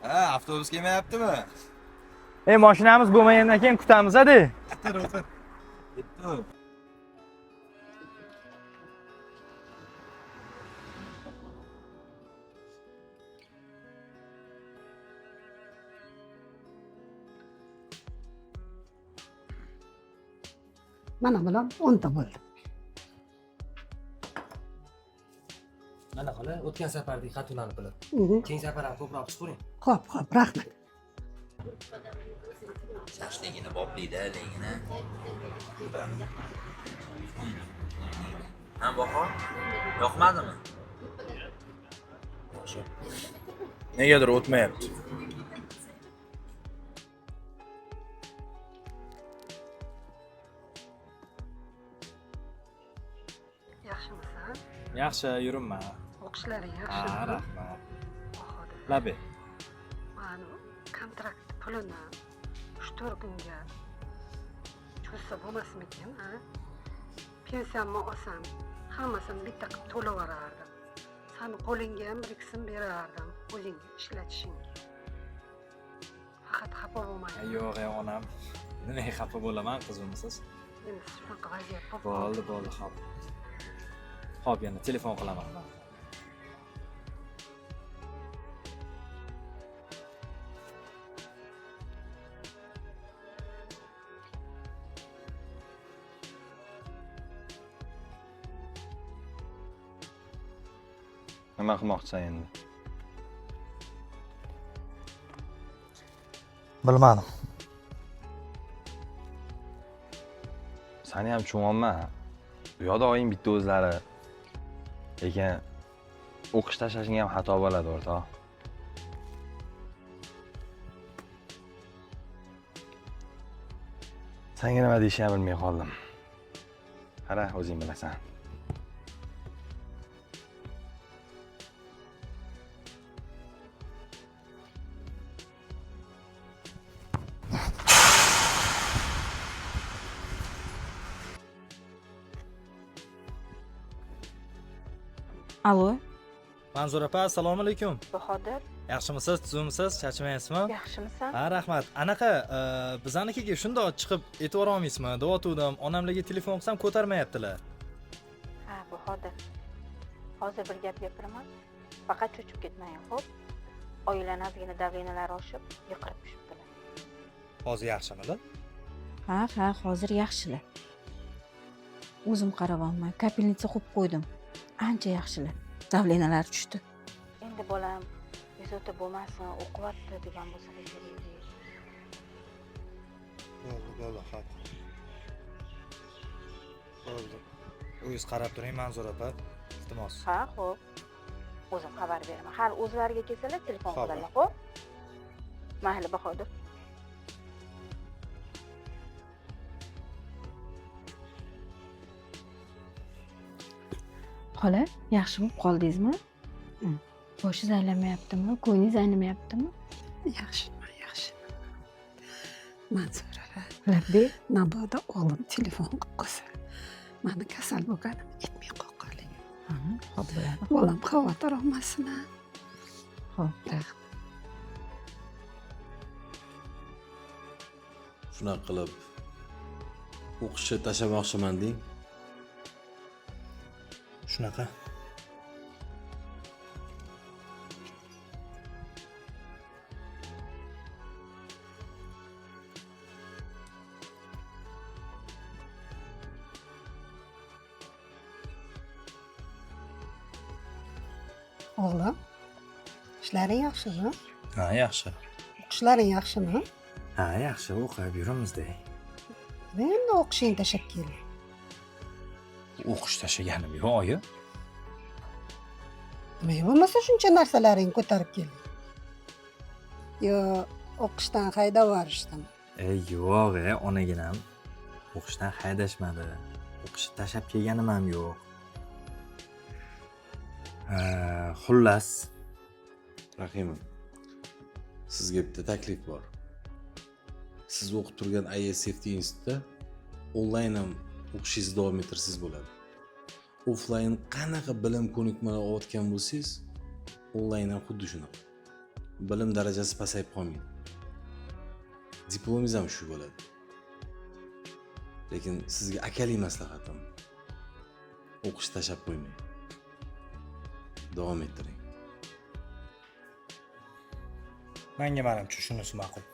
Ha, avtobus kelmayaptimi? Mashinamiz bo'lmagandan keyin kutamiz-a-de. O'tir. Yetdi. Mana bilan 10 ta bo'ldi. Mana xola, o'tgan safardagi xatlarni bilib. Keyingi safar ham ko'proq chiqaring. Xo'p, rahmat. Shashligini bopliyda, legini. Ha, baho? Yoqmadimi? Negadir o'tmayapti. Yaxshimisan? Yaxshi, yuribman. O'qishlaring Ha, yaxshimi? rahmat. Bahodir. Labi. Mana kontrakt pulini 3-4 kunga cho'zsa bo'lmasmikin, ha? Pensiyamni olsam, hammasini bitta qilib to'lab yuborardim. Sani qo'lingga ham bir qism berardim, o'zing ishlatishingga. Faqat xafa bo'lmang. Yo'q, onam. Nimaga xafa bo'laman, qizimsiz? Endi shunaqa vaziyat Bo'ldi, xo'p. Xo'p, yana telefon qilaman. Nima qilmoqchisan endi? Bilmadim. Seni ham tushunmayman. Bu yoqda oying bitta o'zlari. Lekin o'qish tashlashing ham xato bo'ladi, o'rtoq. Senga nima deyishni ham bilmay qoldim. Qara, o'zing bilasan. Alo, Manzura opa, assalomu alaykum. Bahodir, Yaxshimisiz, tuzumisiz, charchamayapsizmi? yaxshimisan? Ha, rahmat. Anaqa, bizanikiga shundoq chiqib e'tibor olmaysizmi? Da'vatuvdim, onamlarga telefon qilsam ko'tarmayaptilar. Ha, Bahodir. Hozir bir gap gapiraman. Faqat cho'chib ketmang, xo'p? Oilaning ozgina davrinalari oshib, yiqilib tushibdilar. Hozir yaxshimidi? Ha, hozir yaxshilar. O'zim qaravyapman, kapelnitsa qo'yib qo'ydim. Ancha yaxshilar. Davrinalari tushdi. Endi bolam bezovta bo'lmasin, o'qiyapti degan bo'lsa kerak. Bo'ldi, xo'p. Bo'ldi. O'zingiz qarab turing, Manzura opa. Iltimos. Ha, xo'p. O'zim xabar beraman. Har o'zlariga kelsalar telefon Xo'p. qiladilar, xo'p? Mayli, Bahodir. Xola, yaxshi bo'lib qoldingizmi? Boshingiz aylanmayaptimi? Ko'nglingiz aynimayaptimi? Yaxshi. Manzura, Labbi, mabodo o'g'lim telefon qilib qo'ysa, meni kasal bo'lganim aytmay qo'ying. xo'p bo'ladi. Bolam xavotir olmasin. Xo'p. Shunaqa qilib o'qishni tashlamoqchiman deng. Shunaqa. O'g'lim, ishlaring yaxshimi? Ha, yaxshi. O'qishlaring yaxshimi? Ha, yaxshi, o'qib yuramizda. Endi o'qishing tashlab keling. O'qish tashlaganim yo'q, oyi. Nima bo'lmasa shuncha narsalaringni ko'tarib keling. Yo, o'qishdan haydab yuborishdimi? Yo'q, onaginam. O'qishdan haydashmadi. O'qishni tashlab kelganim ham yo'q. Xullas, Rahimov, sizga bitta taklif bor. Siz o'qib turgan IS Safety institutida onlayn ham o'qishingizni davom ettirsangiz bo'ladi. Offlayn qanaqa bilim ko'nikmalar olayotgan bo'lsangiz, onlayn ham xuddi shunaqa. bilim darajasi pasayib qolmaydi. Diplomingiz ham shu bo'ladi. Lekin sizga akalik maslahatim. O'qish tashlab qo'ymang. Davom ettiring. Menga manimcha shunisi ma'qul.